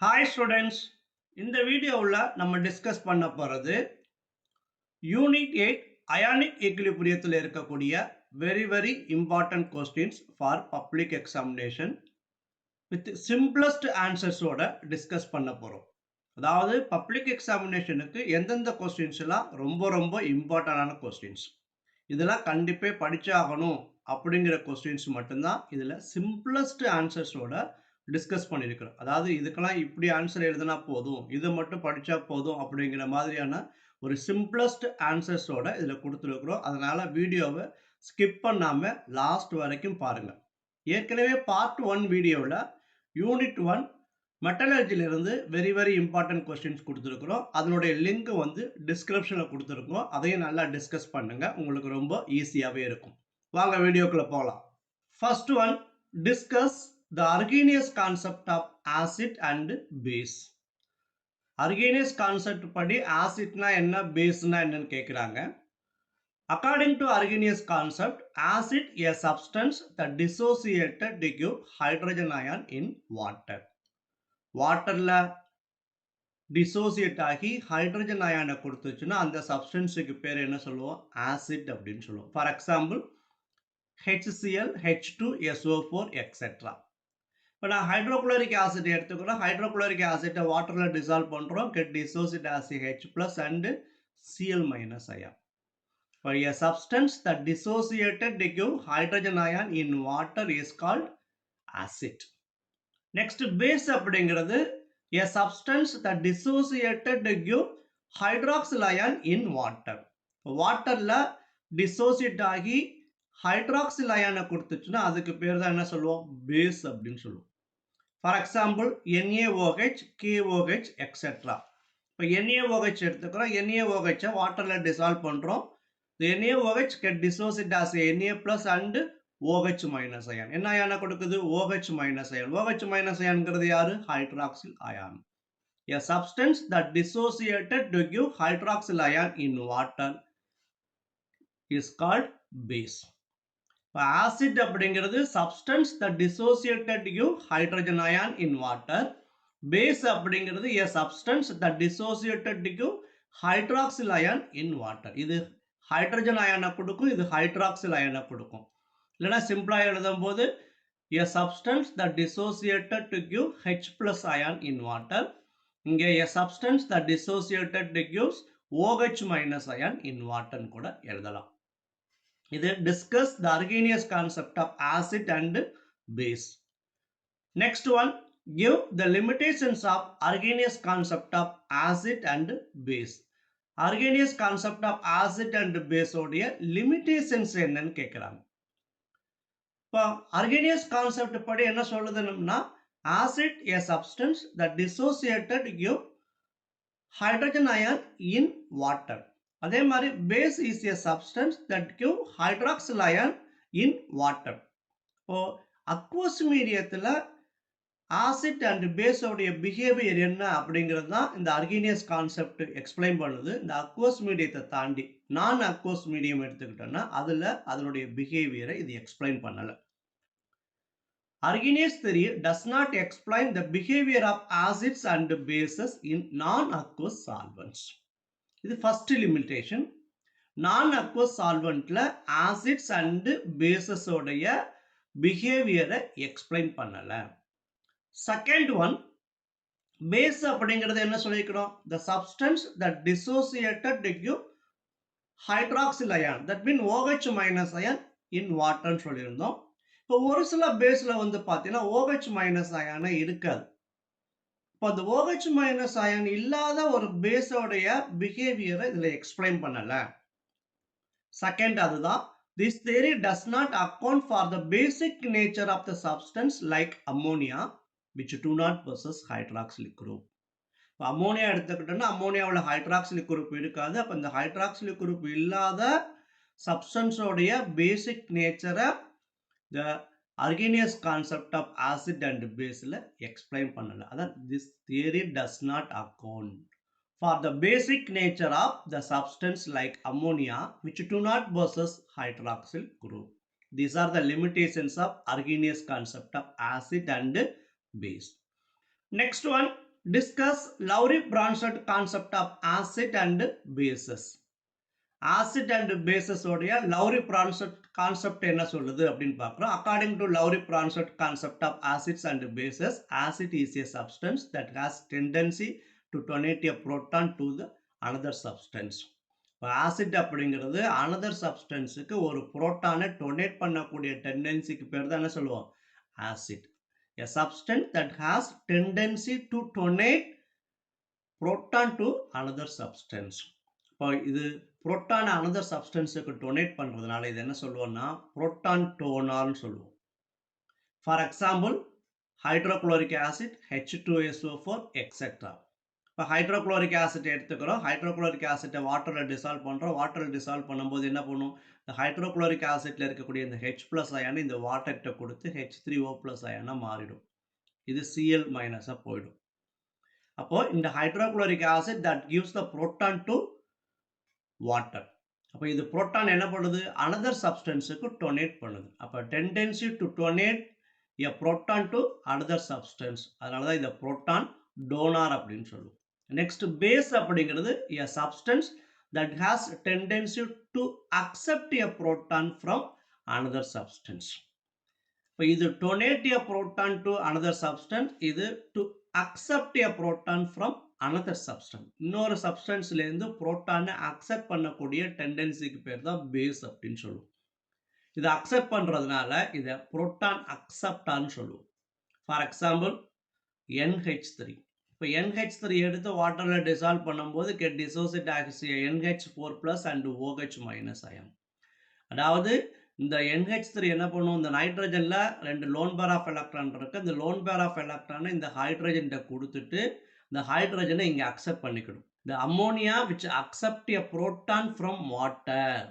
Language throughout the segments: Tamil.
ஹாய் ஸ்டூடெண்ட்ஸ், இந்த வீடியோவில் நம்ம டிஸ்கஸ் பண்ண போகிறது யூனிட் 8 அயானிக் ஈக்குலிபிரியத்தில் இருக்கக்கூடிய very important questions for public examination with simplest ஆன்சர்ஸோட டிஸ்கஸ் பண்ண போகிறோம். அதாவது பப்ளிக் எக்ஸாமினேஷனுக்கு எந்தெந்த கொஸ்டின்ஸ்லாம் ரொம்ப இம்பார்ட்டண்டான கொஸ்டின்ஸ், இதெல்லாம் கண்டிப்பாக படிச்சாகணும் அப்படிங்கிற கொஸ்டின்ஸ் மட்டும்தான் இதில் சிம்பிளஸ்ட் ஆன்சர்ஸோட டிஸ்கஸ் பண்ணியிருக்கிறோம். அதாவது இதுக்கெல்லாம் இப்படி ஆன்சர் எழுதினா போதும், இதை மட்டும் படித்தா போதும் அப்படிங்கிற மாதிரியான ஒரு சிம்பிளஸ்ட் ஆன்சர்ஸோட இதில் கொடுத்துருக்குறோம். அதனால் வீடியோவை ஸ்கிப் பண்ணாமல் லாஸ்ட் வரைக்கும் பாருங்கள். ஏற்கனவே பார்ட் 1 வீடியோவில் யூனிட் 1 மெட்டலர்ஜிலிருந்து வெரி இம்பார்ட்டன்ட் கொஸ்டின்ஸ் கொடுத்துருக்குறோம். அதனுடைய லிங்க் வந்து டிஸ்கிரிப்ஷனில் கொடுத்துருக்கோம். அதையும் நல்லா டிஸ்கஸ் பண்ணுங்கள், உங்களுக்கு ரொம்ப ஈஸியாகவே இருக்கும். வாங்க வீடியோக்குள்ளே போகலாம். First one, discuss the Arrhenius concept of acid and base. Arrhenius concept படி ஆசிட்னா என்ன, பேஸ்னா என்னன்னு கேட்குறாங்க. According to Arrhenius concept, acid a substance that dissociated to give hydrogen ion in water. வாட்டர்ல டிசோசியேட் ஆகி ஹைட்ரஜன் அயானை கொடுத்துச்சுன்னா அந்த சப்ஸ்டன்ஸுக்கு பேர் என்ன சொல்லுவோம், ஆசிட் அப்படின்னு சொல்லுவோம். For example HCl, H2SO4 etcetera. இப்போ நான் ஹைட்ரோகுளோரிக் ஆசிட் எடுத்துக்கிறோம். ஹைட்ரோகுளோரிக் ஆசிட்டை வாட்டரில் டிசால்வ் பண்ணுறோம். Get dissociate as H+ and Cl- ion. For a substance that dissociated to give hydrogen ion in water is called acid. Next, base அப்படிங்கிறது a substance that dissociated to give hydroxyl ion in water. வாட்டரில் டிசோசியேட் ஆகி ஹைட்ராக்சில் அயானை கொடுத்துச்சுன்னா அதுக்கு பேர் தான் என்ன சொல்லுவோம், பேஸ் அப்படின்னு சொல்லுவோம். For example NaOH, KOH etcetera. இப்போ NaOH எடுத்துக்கிறோம். NaOH வாட்டரில் டிசால்வ் பண்ணுறோம். NaOH get dissociate as Na+ and OH- ion. என்ன அயானை கொடுக்குது, OH- ion. OH- ionங்கிறது யாரு, hydroxyl ion. A substance that dissociated to give hydroxyl ion in water is called base. Acid அப்படிங்கிறது substance that dissociated you hydrogen ion in water. Base அப்படிங்கிறது a substance that dissociated you hydroxyl ion in water. இது ஹைட்ரஜன் அயானை கொடுக்கும், இது ஹைட்ராக்சில் அயானை கொடுக்கும். இல்லைன்னா சிம்பிளாக எழுதும் போது a substance that dissociated to give H+ ion in water. இங்கே a substance that dissociated to gives OH- ion in water கூட எழுதலாம். இது discuss the Arrhenius concept of acid and base. Next one, give the limitations of Arrhenius concept of acid and base. Arrhenius concept of acid and base உடைய limitations என்னன்னு கேட்குறாங்க. இப்போ Arrhenius concept படி என்ன சொல்லுதுன்னா, acid a substance that dissociated give hydrogen ion in water. அதே மாதிரி base is a substance that give hydroxyl ion in water. இப்போ aqueous மீடியத்தில் ஆசிட் அண்ட் பேஸ் உடைய பிஹேவியர் என்ன அப்படிங்கிறது தான் இந்த அர்கீனியஸ் கான்செப்ட் எக்ஸ்பிளைன் பண்ணுது. இந்த aqueous மீடியத்தை தாண்டி நான் aqueous மீடியம் எடுத்துக்கிட்டோம்னா அதில் அதனுடைய பிஹேவியரை இது எக்ஸ்பிளைன் பண்ணலை. Arrhenius theory does not explain the behavior of acids and bases in non-aqueous solvents. இது first limitation. Non-aqueous solventல acids and bases உடைய behavior explain பண்ணல. Second one, base அப்படிங்கிறது என்ன சொல்லிக்கிறோம், the substance that dissociated to give hydroxyl ion, that mean OH- ion in water சொல்லியிருந்தோம். இப்போ ஒரு சில பேஸ்ல வந்து பார்த்தீங்கன்னா OH- அயானே இருக்காது. இப்போ அந்த OH- அயான் இல்லாத ஒரு பேஸோடைய பிஹேவியரை இதில் எக்ஸ்பிளைன் பண்ணல. செகண்ட் அதுதான், this theory does not account for the basic nature of the substance like ammonia which do not possess hydroxylic group. இப்போ அம்மோனியா எடுத்துக்கிட்டோம்னா அம்மோனியாவில் ஹைட்ராக்சிலிக் குரூப் இருக்காது. அப்போ இந்த ஹைட்ராக்சிலிக் குரூப் இல்லாத சப்ஸ்டன்ஸோடைய பேசிக் நேச்சரை the Arrhenius concept of acid and base explain பண்ணல. அதான் this theory does not account for the basic nature of the substance like ammonia which do not possess hydroxyl group. These are the limitations of Arrhenius concept of acid and base. Next one, Discuss Lowry-Bronsted concept of acid and bases. Acid and bases உடைய Lowry-Bronsted concept என்ன சொல்லுது அப்படின்னு பார்க்கிறோம். According to Lowry-Bronsted concept of acids and bases, acid is a substance that has tendency to donate a proton to the another substance. இப்போ ஆசிட் அப்படிங்கிறது another substanceக்கு ஒரு புரோட்டானை டொனேட் பண்ணக்கூடிய டெண்டன்சிக்கு பேர் தான் என்ன சொல்லுவோம்? Acid. A substance that has tendency to donate proton to another substance. இப்போ இது புரோட்டான் another substanceக்கு டொனேட் பண்றதுனால இது என்ன சொல்லுவோம்னா புரோட்டான் டோனார்னு சொல்லுவோம். For example, hydrochloric acid, H2SO4, etc. இப்போ ஹைட்ரோக்ளோரிக் ஆசிட் எடுத்துக்கிறோம். ஹைட்ரோக்ளோரிக் ஆசிட்டை வாட்டரில் டிசால்வ் பண்ணுறோம். வாட்டரில் டிசால்வ் பண்ணும்போது என்ன பண்ணும்? இந்த ஹைட்ரோக்ளோரிக் ஆசிட்டில் இருக்கக்கூடிய இந்த H ப்ளஸ் அயனை இந்த வாட்டர்கிட்ட கொடுத்து H3O ப்ளஸ் அயனாக மாறிடும். இது Cl மைனஸாக போயிடும். அப்போ இந்த hydrochloric acid that gives the proton to water. அப்போ இது புரோட்டான் என்ன பண்ணுது? அனதர் சப்ஸ்டன்ஸுக்கு டொனேட் பண்ணுது. அப்போ tendency to donate a proton to another substance. அதனால தான் இதை புரோட்டான் டோனார் அப்படின்னு சொல்லுவோம். நெக்ஸ்ட் பேஸ் அப்படிங்கிறது a substance that has tendency to accept a proton from another substance. இப்போ இது donate a proton to another substance, இது to accept a proton from another substance. இன்னொரு சப்ஸ்டன்ஸ்ல இருந்து புரோட்டானை அக்செப்ட் பண்ணக்கூடிய டெண்டன்சிக்கு பேர் தான் பேஸ் அப்படின்னு சொல்லுவோம். இதை அக்செப்ட் பண்றதுனால இதை புரோட்டான் அக்செப்டான்னு சொல்லுவோம். For example NH3. இப்போ NH3 எடுத்து வாட்டரில் டிசால்வ் பண்ணும்போது கெட் டிசோசியேட் ஆகிய NH4+ அண்ட் OH- அயன். அதாவது இந்த NH3 என்ன பண்ணும்? இந்த நைட்ரஜனில் 2 லோன் பேர் ஆஃப் எலக்ட்ரான் இருக்கு. இந்த லோன் பேர் ஆஃப் எலக்ட்ரானை இந்த ஹைட்ரஜன்கிட்ட கொடுத்துட்டு இந்த ஹைட்ரஜனை இங்கே அக்செப்ட் பண்ணிக்கணும். இந்த ammonia which accept a proton from water.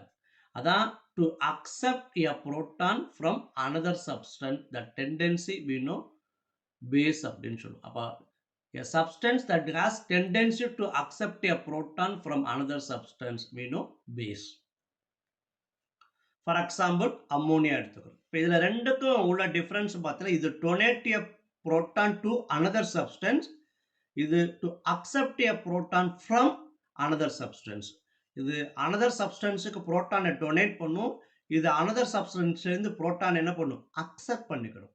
அதான் to accept a proton from another substance the tendency we know base அப்படின்னு சொல்லுவோம். அப்போ a substance that has tendency to accept a proton from another substance we know base. For example, ammonia எடுத்துக்கிறோம். இப்போ இதுல ரெண்டுக்கும் உள்ள டிஃபரன்ஸ் பார்த்தீங்கன்னா இது donate a proton to another substance, இது to accept a proton from another substance. இது another substanceக்கு புரோட்டானை டொனேட் பண்ணும், இது another substance இருந்து புரோட்டான் என்ன பண்ணும்? அக்செப்ட் பண்ணிக்கணும்.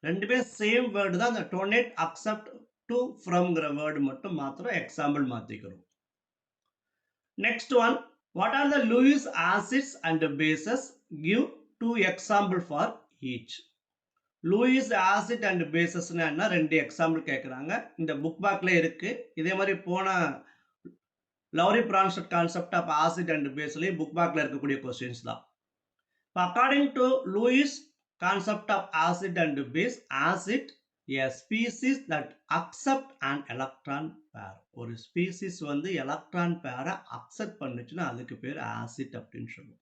ரெண்டுமே சேம் வேர்டு தான். அந்த டொனேட் அக்செப்ட் to fromங்கிற வேர்டு மட்டும் மாத்திரம் எக்ஸாம்பிள் மாத்திக்கிறோம். Next one, what are the Lewis acids and bases? Give 2 example for each. Lewis acid and bases என்ன ரெண்டு எக்ஸாம்பிள் கேட்குறாங்க. இந்த புக் பேக்ல இருக்கு. இதே மாதிரி போன Lowry-Bronsted concept of acid and baseலையும் புக் பேக்ல இருக்கக்கூடிய கொஸ்டின்ஸ் தான். According to Lewis concept of acid and base, acid a species that accept an electron pair. ஒரு ஸ்பீசிஸ் வந்து எலக்ட்ரான் பேரை அக்செப்ட் பண்ணுச்சுன்னா அதுக்கு பேர் ஆசிட் அப்படின்னு சொல்லுவோம்.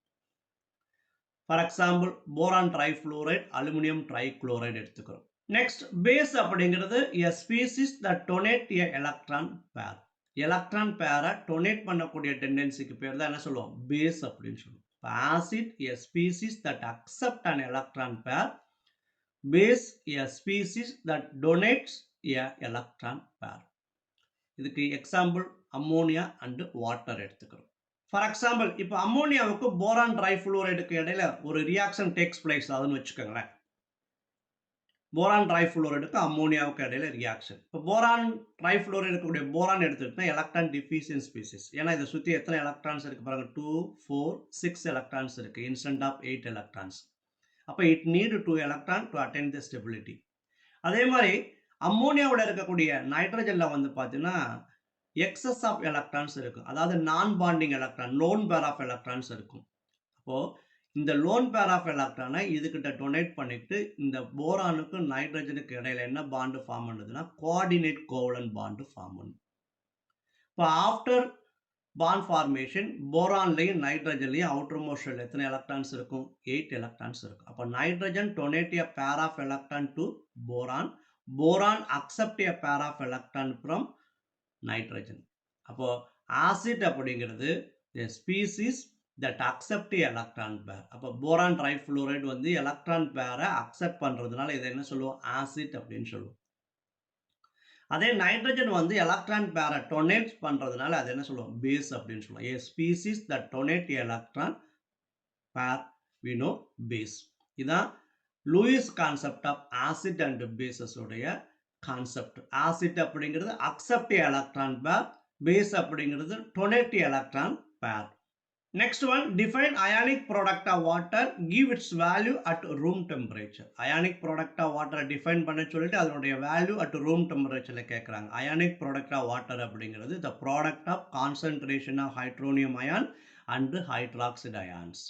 For example boron trifluoride, aluminium trichloride எடுத்துக்கிறோம். நெக்ஸ்ட் பேஸ் அப்படிங்கிறது a species that donate a electron pair. Electron பேரை டொனேட் பண்ணக்கூடிய டெண்டன்சிக்கு பேர் தான் என்ன சொல்லுவோம்? பேஸ் அப்படின்னு சொல்லுவோம். Acid a species that accept an electron pair. Base a species that donates a electron pair. இதுக்கு எக்ஸாம்பிள் அம்மோனியா அண்ட் வாட்டர் எடுத்துக்கிறோம். ஃபார் எக்ஸாம்பிள் இப்போ அம்மோனியாவுக்கு போரான் ட்ரைஃப்ளோரைடுக்கு இடையில ஒரு ரியாக்ஷன் டேக்ஸ் பிளேஸ் ஆகுதுன்னு வச்சுக்கோங்களேன். போரான் ட்ரைஃப்ளோரைடுக்கு அம்மோனியாவுக்கு இடையில ரியாக்ஷன். இப்போ போரான் ட்ரைஃப்ளோரைடுக்கு போரான் எடுத்துக்கிட்டா எலக்ட்ரான் டிஃபிஷியன்ட் ஸ்பீசிஸ். ஏன்னா இதை சுற்றி எத்தனை எலக்ட்ரான்ஸ் இருக்கு பாருங்க, 2, 4, 6 எலக்ட்ரான்ஸ் இருக்கு இன்ஸ்டன்ட் ஆஃப் 8 எலக்ட்ரான்ஸ். அப்போ it NEET 2 electron to attain the stability. அதே மாதிரி அம்மோனியாவில் இருக்கக்கூடிய நைட்ரஜன்ல வந்து பார்த்தீங்கன்னா எக்ஸஸ் ஆஃப் எலக்ட்ரான்ஸ் இருக்கும். அதாவது non bonding electron, lone pair of electrons இருக்கும். அப்போ இந்த லோன் பேர் ஆஃப் எலக்ட்ரானை இதுகிட்ட டொனேட் பண்ணிட்டு இந்த போரானுக்கும் நைட்ரஜனுக்கு இடையில என்ன பாண்டு ஃபார்ம் பண்ணுதுன்னா கோஆர்டினேட் கோவலன்ட் பாண்டு ஃபார்ம் பண்ணும். இப்போ ஆஃப்டர் பாண்ட் ஃபார்மேஷன் போரான்லையும் நைட்ரஜன்லையும் அவுட்டர் மோஸ்ட் ஷெல் எத்தனை எலக்ட்ரான்ஸ் இருக்கும்? 8 எலக்ட்ரான்ஸ் இருக்கும். அப்போ nitrogen donate a pair of electron to boron, boron accept a pair of electron from nitrogen. அப்போ ஆசிட் அப்படிங்கிறது a species that accept a electron pair. அப்போ போரான் ட்ரைஃப்ளோரைடு வந்து எலக்ட்ரான் பேரை அக்செப்ட் பண்றதுனால இதை என்ன சொல்லுவோம்? ஆசிட் அப்படின்னு சொல்லுவோம். அதே நைட்ரஜன் வந்து எலக்ட்ரான் பேரை டொனேட் பண்றதுனால அது என்ன சொல்லுவோம்? பேஸ் அப்படின்னு சொல்லுவோம். A species that donate electron pair we know base. இதான் Lewis concept of acid and bases உடைய கான்செப்ட். ஆசிட் அப்படிங்கிறது அக்செப்ட் எலக்ட்ரான் பேர், பேஸ் அப்படிங்கிறது donate electron pair. Next one, define ionic product of water, give its value at room temperature. Ionic product of water define பண்ண சொல்லிட்டு அதனுடைய value at room temperatureல கேட்குறாங்க. Ionic product of water அப்படிங்கிறது the product of concentration of hydronium ion and hydroxide ions.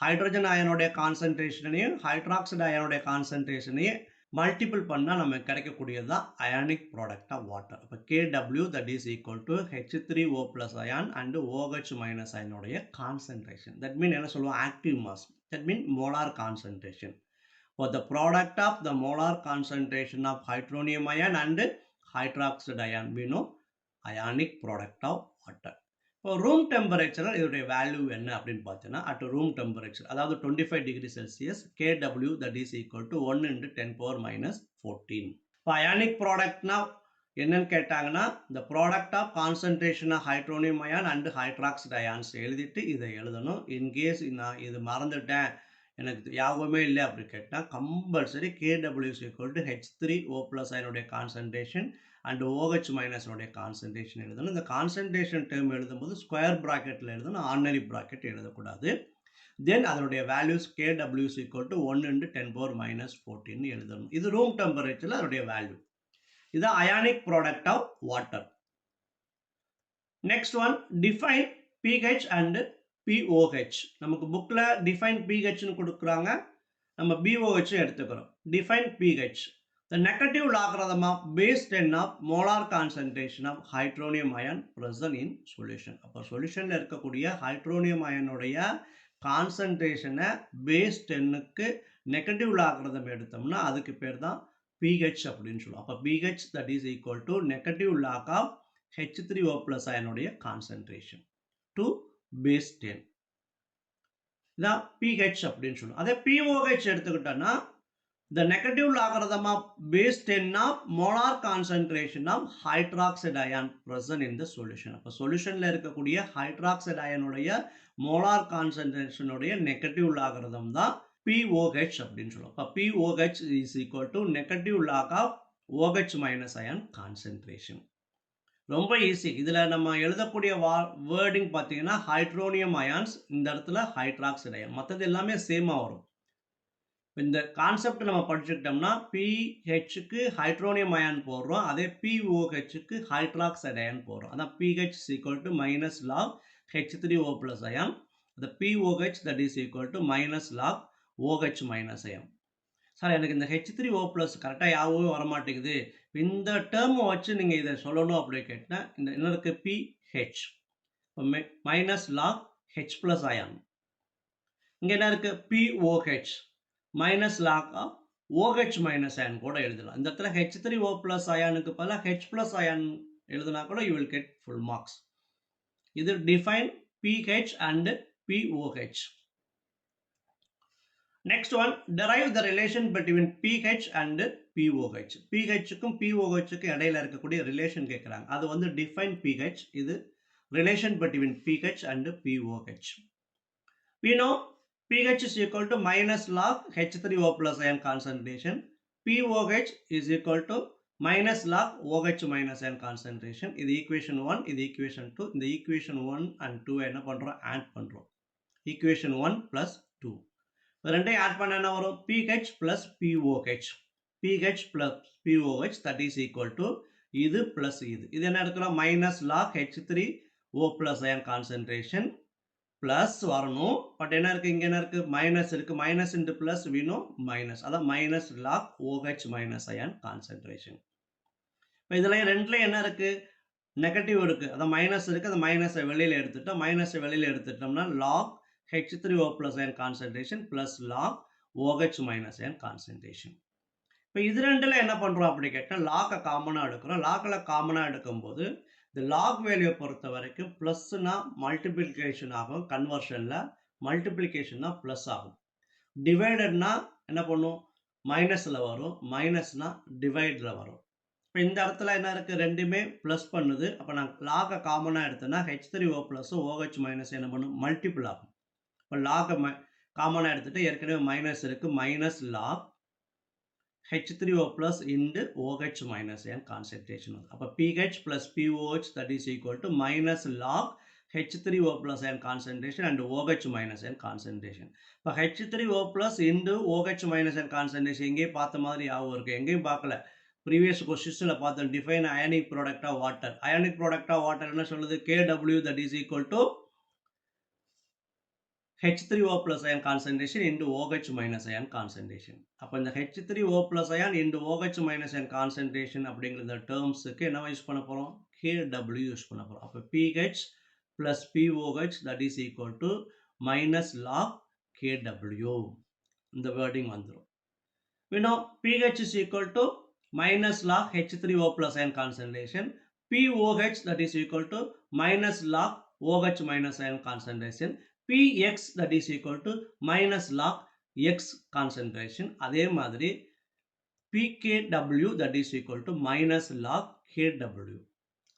Hydrogen அயனுடைய கான்சன்ட்ரேஷனையும் ஹைட்ராக்சைடு அயனுடைய கான்சன்ட்ரேஷனையும் மல்டிபிள் பண்ணால் நமக்கு கிடைக்கக்கூடியது தான் அயானிக் ப்ராடக்ட் ஆஃப் வாட்டர். இப்போ KW that is equal to H3O plus ion and OH minus அயனுடைய கான்சன்ட்ரேஷன். தட் மீன் என்ன சொல்லுவோம்? Active mass. That mean molar concentration. For the product of the molar concentration of hydronium ion and hydroxide ion, we know ionic product of water. இப்போ ரூம் டெம்பரேச்சரில் இதோடைய வேல்யூ என்ன அப்படின்னு பார்த்தீங்கன்னா, அட் ரூம் டெம்பரேச்சர் அதாவது 25 degree Celsius KW that is equal to 1 × 10⁻14. இப்போ அயானிக் ப்ராடக்ட்னா என்னன்னு கேட்டாங்கன்னா, இந்த product of concentration of hydronium ion and hydroxide ions எழுதிட்டு இதை எழுதணும். இன்கேஸ் நான் இது மறந்துட்டேன், எனக்கு யாகமே இல்லை அப்படி கேட்டால் compulsory KW is equal to H3O plus அயனுடைய கான்சன்ட்ரேஷன் அண்ட் OH மைனஸனுடைய கான்சன்ட்ரேஷன் எழுதணும். இந்த கான்சன்ட்ரேஷன் டேர்ம் எழுதும்போது ஸ்கொயர் ப்ராக்கெட்டில் எழுதணும், ஆர்டினரி ப்ராக்கெட் எழுதக்கூடாது. தென் அதனுடைய values KW is equal to 1 × 10⁻14 எழுதணும். இது ரூம் டெம்பரேச்சரில் அதனுடைய வேல்யூ. இது ionic product of water. Next one, define pH and POH. நமக்கு புக்கில் டிஃபைன் pHன்னு கொடுக்குறாங்க, நம்ம BOH எடுத்துக்கிறோம். Define pH. The negative logarithm of base 10 of molar concentration of hydronium ion present in solution. அப்போ சொல்யூஷன்ல இருக்கக்கூடிய ஹைட்ரோனியம் அயனுடைய கான்சன்ட்ரேஷனை பேஸ் 10க்கு நெகட்டிவ் லாகிரதம் எடுத்தோம்னா அதுக்கு பேர் தான் pH அப்படின்னு சொல்லுவோம். அப்போ pH that is equal to negative log of H3O plus அயனுடைய கான்சன்ட்ரேஷன் to base 10. இதான் pH அப்படின்னு சொல்லுவோம். அதே POH எடுத்துக்கிட்டோம்னா the negative logarithm of base 10 of molar concentration of hydroxide ion present in the solution. அப்போ சொல்யூஷன்ல இருக்கக்கூடிய ஹைட்ராக்சைடு அயனுடைய மோலார் கான்சன்ட்ரேஷனுடைய நெகட்டிவ் லாகிரதம் தான் POH அப்படின்னு சொல்லுவோம். அப்போ POH is equal to negative log of OH minus ion concentration. ரொம்ப ஈஸி. இதில் நம்ம எழுதக்கூடிய வேர்டிங் பார்த்தீங்கன்னா ஹைட்ரோனியம் அயான்ஸ், இந்த இடத்துல ஹைட்ராக்சைடு அயன், மற்றது எல்லாமே சேமாக வரும். இந்த கான்செப்ட் நம்ம படிச்சுக்கிட்டோம்னா pHக்கு ஹைட்ரோனியம் அயான் போடுறோம், அதே POHக்கு ஹைட்ராக்சைடு அயான் போடுறோம். அதான் pH is equal to minus log H3O plus ion, the POH that is equal to minus log OH minus ion. Sir எனக்கு இந்த H3O plus கரெக்டாக யாவும் வரமாட்டேங்குது, இந்த டேர்மை வச்சு நீங்கள் இதை சொல்லணும் அப்படின்னு கேட்டால் இந்த என்ன இருக்கு pH minus log H plus ion, இங்கே என்ன இருக்கு POH minus log of OH minus ion கூட எழுதலாம். இந்த இடத்துல H3O plus அயானுக்கு பதிலாக H plus அயன் எழுதினா கூட you will get full marks. இது define pH and POH. Next one, derive the relation between pH and POH. pHக்கும் POHக்கும் இடையில இருக்கக்கூடிய ரிலேஷன் கேட்குறாங்க. அது வந்து define pH, இது relation between pH and POH. We know pH is equal to minus log H3O plus ion concentration. POH is equal to minus log OH minus ion concentration. இது equation 1, இது equation 2. இந்த equation 1 and 2 என்ன பண்றோம்? ஆட் பண்றோம். equation 1 plus 2. ரெண்டையும் ஆட் பண்ண என்ன வரும்? pH plus POH. pH plus POH that is equal to இது plus இது. இது என்ன எடுக்கிறோம்? minus log H3O plus ion concentration plus வரணும். பட் என்ன இருக்கு? இங்கே என்ன இருக்கு? மைனஸ் இருக்கு. மைனஸ் இன்டு பிளஸ் வேணும் மைனஸ், அதான் minus log OH minus ion concentration. இப்போ இதில் ரெண்டுலேயும் என்ன இருக்கு? நெகட்டிவ் இருக்கு, அதான் மைனஸ் இருக்கு. அந்த மைனஸை வெளியில் எடுத்துட்டோம். மைனஸை வெளியில் எடுத்துட்டோம்னா log H3O plus ion concentration plus log OH minus ion concentration. இப்போ இது ரெண்டில் என்ன பண்ணுறோம் அப்படி கேட்டால் லாக்கை காமனாக எடுக்கிறோம். லாக்கில் காமனாக எடுக்கும்போது இந்த லாக் வேல்யூ பொறுத்த வரைக்கும் ப்ளஸ்னா மல்டிப்ளிகேஷன் ஆகும், கன்வர்ஷனில் மல்டிப்ளிகேஷன்னா ப்ளஸ் ஆகும். டிவைடட்னா என்ன பண்ணும்? மைனஸில் வரும், மைனஸ்னா டிவைடில் வரும். இப்ப இந்த இடத்துல என்ன இருக்கு? 2மே பிளஸ் பண்ணுது. அப்ப நான் லாக காமனா எடுத்தேன்னா H3O பிளஸ் OH மைனஸ் என்ன பண்ணும்? மல்டிபிள் ஆகும். இப்ப லாக காமனா எடுத்துட்டு ஏற்கனவே மைனஸ் இருக்கு. Minus log H3O plus into OH minus n concentration. அப்ப pH plus POH that is equal to minus log H3O plus n concentration and OH minus n concentration. இப்ப H3O plus into OH minus n concentration எங்கே பார்த்த மாதிரி ஞாபகம் இருக்கு. எங்கேயும் பார்க்கல. previous questionல பார்த்தோம். define ionic product of water. Ionic product of water என்ன சொல்லுது? KW that is equal to H3O plus ion concentration into OH minus ion concentration. அப்ப இந்த H3O plus ion into OH minus ion concentration அப்படிங்கிற இந்த termsக்கு என்ன யூஸ் பண்ண போறோம்? KW யூஸ் பண்ண போறோம். அப்ப pH plus POH that is equal to minus log KW. இந்த wording வந்துரும். We know pH is equal to minus log H3O plus ion concentration. POH that is equal to minus log OH minus ion concentration. Px that is equal to minus log X concentration. அதே மாதிரி pKw that is equal to minus log KW.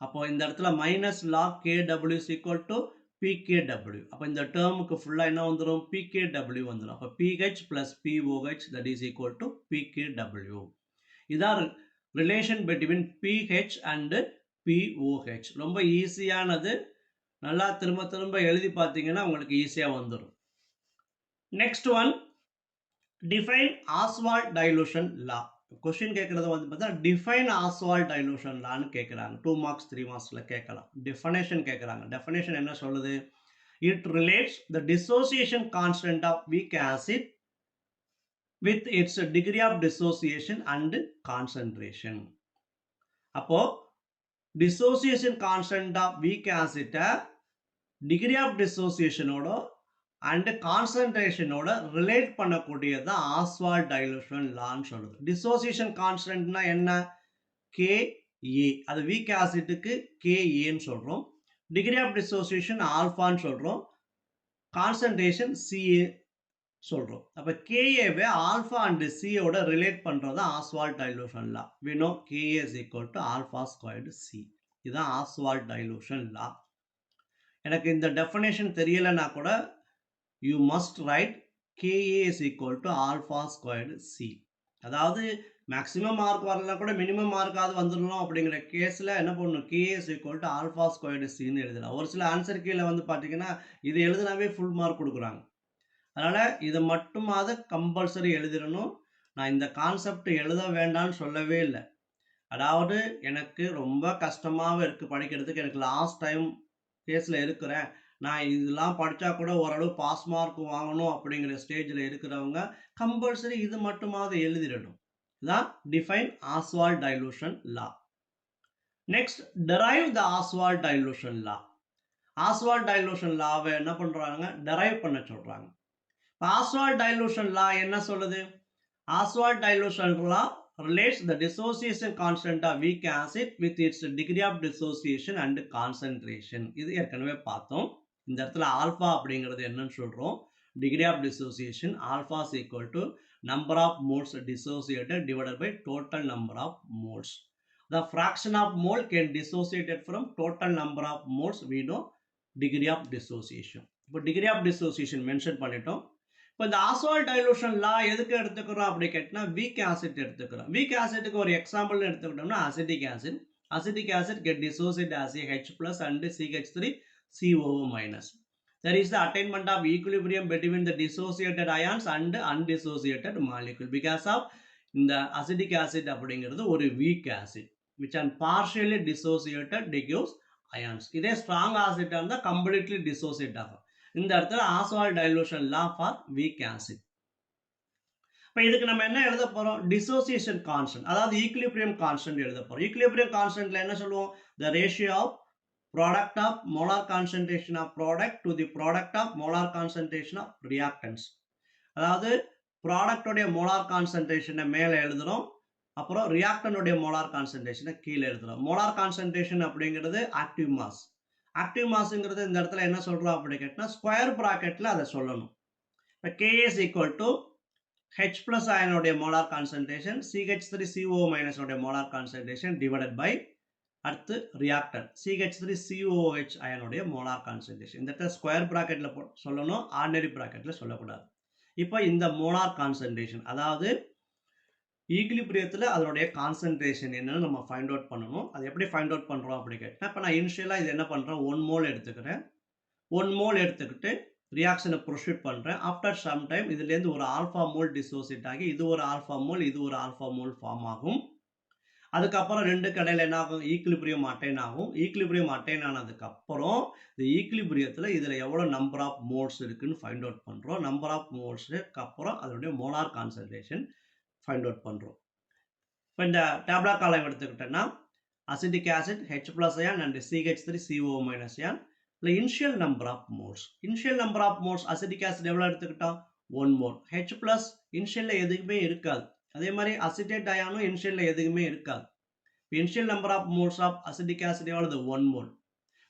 அப்போ இந்த இடத்துல minus log KW is equal to pKw. அப்போ இந்த டேர்முக்கு ஃபுல்லா என்ன வந்துரும்? pKw வந்துரும். அப்போ pH plus POH that is equal to pKw. இதான் relation between pH and POH. ரொம்ப ஈஸியானது. நல்லா திரும்ப திரும்ப எழுதி பார்த்தீங்கன்னா உங்களுக்கு ஈஸியா வந்துரும். Next one, define Ostwald dilution law. Question கேக்குறது வந்து பார்த்தா டிஃபைன் ஆஸ்வால்ட் டைலூஷன் லான்னு கேக்குறாங்க. 2 மார்க்ஸ் 3 மார்க்ஸ்ல கேட்கலாம். டெஃபினேஷன் கேக்குறாங்க. டெஃபினேஷன் என்ன சொல்லுது? It relates the dissociation constant of weak acid with its degree of dissociation and concentration. அப்போ dissociation constant of weak acid degree of dissociation ஓட and concentration ஓட relate பண்ணக்கூடியது ஆஸ்வால்ட் டைலூஷன் லான்னு சொல்லுது. dissociation constantனா என்ன? Ka. அது weak acidக்கு Ka ன்னு சொல்றோம். degree of dissociation ஆல்பான்னு சொல்றோம். concentration Ca சொல்றோம். அப்ப Ka-வை ஆல்பா and C ஓட ரிலேட் பண்றது Oswald dilution law. we know Ka is equal to alpha squared C. இதுதான் ஆஸ்வால்ட் டைலூஷன் லா. எனக்கு இந்த டெஃபினேஷன் தெரியலனா கூட you must write Ka is equal to alpha squared C. அதாவது மேக்ஸிமம் மார்க் வரலனா கூட மினிமம் மார்க்காவது வந்துடணும் அப்படிங்கிற கேஸ்ல என்ன பண்ணணும்? Ka is equal to alpha squared C ன்னு எழுதலாம். ஒரு சில ஆன்சர் கீழ வந்து பாத்தீங்கன்னா இது எழுதுனாவே ஃபுல் மார்க் கொடுக்குறாங்க. அதனால இதை மட்டுமாவது கம்பல்சரி எழுதிடணும். நான் இந்த கான்செப்ட் எழுத வேண்டாம்னு சொல்லவே இல்லை. அதாவது எனக்கு ரொம்ப கஷ்டமாவே இருக்கு படிக்கிறதுக்கு. எனக்கு லாஸ்ட் டைம் கேஸ்ல இருக்கிறேன். நான் இதெல்லாம் படிச்சா கூட ஓரளவு பாஸ் மார்க் வாங்கணும் அப்படிங்கிற ஸ்டேஜ்ல இருக்கிறவங்க கம்பல்சரி இது மட்டுமாவது எழுதிடணும். இதான் define Ostwald dilution law. Next, derive the Ostwald dilution law. Ostwald dilution லாவை என்ன பண்றாங்க? டெரைவ் பண்ண சொல்றாங்க. Oswald dilution law என்ன சொல்லுது? Oswald dilution law relates the dissociation constant of weak acid with its degree of dissociation and concentration. இது ஏற்கனவே பார்த்தோம். இந்த இடத்துல ஆல்பா அப்படிங்கிறது என்னன்னு சொல்றோம்? degree of dissociation. Alpha is equal to number of moles dissociated divided by total number of moles. The fraction of mole can dissociated from total number of moles. We know degree of dissociation. இப்போ degree of dissociation mention பண்ணிட்டோம். இப்போ இந்த ஆஸ்வால்ட் டைலூஷன் லா எதுக்கு எடுத்துக்கிறோம் அப்படி கேட்டா வீக் ஆசிட் எடுத்துக்கிறோம். வீக் ஆசிட்டுக்கு ஒரு எக்ஸாம்பிள் எடுத்துக்கிட்டோம்னா acetic acid. Acetic acid get dissociated as a H plus and CH3 COO minus. There is the attainment of equilibrium between the dissociated ions and undissociated molecule because of இந்த அசிட்டிக் ஆசிட் அப்படிங்கிறது ஒரு week acid which are partially dissociated diffuse ions. இதே ஸ்ட்ராங் ஆசிட்டா இருந்தா கம்ப்ளீட்லி டிசோசியேட் ஆகும். இந்த இடத்துல Oswald dilution law for week acid. இப்போ இதுக்கு நம்ம என்ன எழுத போறோம்? டிசோசியேஷன் கான்ஸ்டன்ட், அதாவது ஈக்விலிபிரியம் கான்ஸ்டன்ட் எழுத போறோம். ஈக்விலிபிரியம் கான்ஸ்டன்ட்ல என்ன சொல்லுவோம்? the ratio of product of molar concentration of product to the product of molar concentration of reactants. அதாவது ப்ராடக்ட் உடைய மோலார் கான்சன்ட்ரேஷனை மேல எழுதுறோம், அப்புறம் ரியாக்டன்ட் உடைய மோலார் கான்சன்ட்ரேஷனை கீழே எழுதுறோம். மோலார் கான்சன்ட்ரேஷன் அப்படிங்கிறது ஆக்டிவ் மாஸ். ஆக்டிவ் மாஸ்ங்கிறது இந்த இடத்துல என்ன சொல்றோம் அப்படி கேட்டா ஸ்கொயர் பிராக்கெட்ல அதை சொல்லணும். இப்போ Ka is equal to H plus ion molar concentration CH3CO minus molar concentration divided by அடுத்து reactant CH3COOH ion molar concentration. இந்த ஸ்கொயர் பிராக்கெட்ல சொல்லணும், ஆர்டினரி பிராக்கெட்ல சொல்லக்கூடாது. இப்போ இந்த molar concentration அதாவது ஈக்குலிபிரியத்தில் அதனுடைய கான்சன்ட்ரேஷன் என்னன்னு நம்ம ஃபைண்ட் அவுட் பண்ணணும். அது எப்படி ஃபைண்ட் அவுட் பண்ணுறோம் அப்படி கேட்டால், இப்போ நான் இனிஷியலாக இது என்ன பண்ணுறேன், 1 மோல் எடுத்துக்கிறேன். 1 மோல் எடுத்துக்கிட்டு ரியாக்ஷனை ப்ரொசீட் பண்ணுறேன். ஆஃப்டர் சம் டைம் இதுலேருந்து ஒரு ஆல்ஃபா மோல் டிசோசியேட் ஆகி இது ஒரு ஆல்ஃபா மோல், இது ஒரு ஆல்ஃபா மோல் ஃபார்ம் ஆகும். அதுக்கப்புறம் ரெண்டு கடையில் என்ன ஆகும், ஈக்குலிபிரியம் அட்டைன் ஆகும். ஈக்குலிபிரியம் அட்டைன் ஆனதுக்கப்புறம் இந்த ஈக்குலிபிரியத்தில் இதில் எவ்வளோ நம்பர் ஆஃப் மோல்ஸ் இருக்குன்னு ஃபைண்ட் அவுட் பண்ணுறோம். நம்பர் ஆஃப் மோல்ஸுக்கு அப்புறம் அதனுடைய மோலார் கான்சன்ட்ரேஷன் ஃபைண்ட் அவுட் பண்ணுறோம். இப்போ இந்த டேப்லா காலம் எடுத்துக்கிட்டோன்னா acetic acid H plus ion and CH3CO minus ion இல்லை initial number of moles. Initial number of moles acetic acid எவ்வளோ எடுத்துக்கிட்டோம், 1 மோல். H plus இனிஷியலில் எதுக்குமே இருக்காது. அதே மாதிரி அசிட்டேட் அயானும் இனிஷியலில் எதுக்குமே இருக்காது. Initial number of moles of acetic acid எவ்வளவு, 1 மோல்.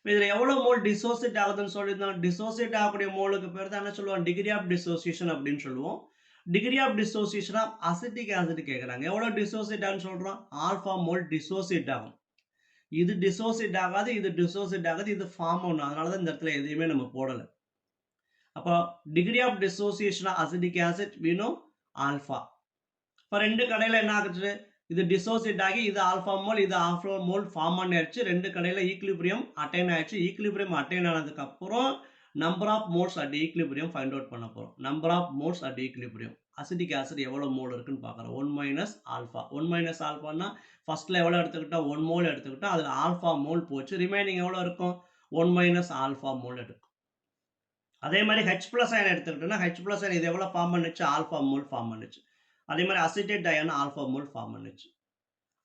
இதில் எவ்வளோ மோல் டிசோசியேட் ஆகுதுன்னு சொல்லியிருந்தோம். டிசோசியேட் ஆகக்கூடிய மோலுக்கு பேர் தான் என்ன சொல்லுவோம், டிகிரி ஆஃப் டிசோசியேஷன் அப்படின்னு சொல்லுவோம். Degree of dissociation of acetic acid கேட்குறாங்க. எவ்வளோ டிசோசியேட் ஆகுன்னு சொல்கிறோம், ஆல்ஃபா மோல் டிசோசியேட் ஆகும். இது டிசோசியேட் ஆகாது, இது டிசோசியேட் ஆகாது, இது ஃபார்ம் ஆகும். அதனால தான் இந்த இடத்துல எதையுமே நம்ம போடலை. அப்போ degree of dissociation of acetic acid வீணும் ஆல்ஃபா. இப்போ ரெண்டு கடையில் என்ன ஆகுது, இது டிசோசியேட் ஆகி இது ஆல்ஃபா மோல், இது ஆல்ஃபா மோல் ஃபார்ம் ஆயிடுச்சு. ரெண்டு கடையில் ஈக்குலிபிரியம் அட்டைன் ஆயிடுச்சு. ஈக்குலிபிரியம் அட்டைன் ஆனதுக்கப்புறம் number of moles at equilibrium find out பண்ண போகிறோம். Number of moles at equilibrium acetic acid எவ்வளோ மோல் இருக்குன்னு பார்க்குறோம். 1 மைனஸ் ஆல்ஃபா. 1 மைனஸ் ஆல்ஃபான்னா ஃபர்ஸ்ட்டில் எவ்வளோ எடுத்துக்கிட்டோம், 1 மோல் எடுத்துக்கிட்டோம். அதில் ஆல்ஃபா மோல் போச்சு. ரிமைனிங் எவ்வளோ இருக்கும், 1 மைனஸ் ஆல்ஃபா மோல் எடுக்கும். அதே மாதிரி H plus ion எடுத்துக்கிட்டோம்னா H plus ion இது எவ்வளோ ஃபார்ம் பண்ணுச்சு, ஆல்ஃபா மோல் ஃபார்ம் பண்ணுச்சு. அதே மாதிரி acetate ion alpha mole form பண்ணுச்சு.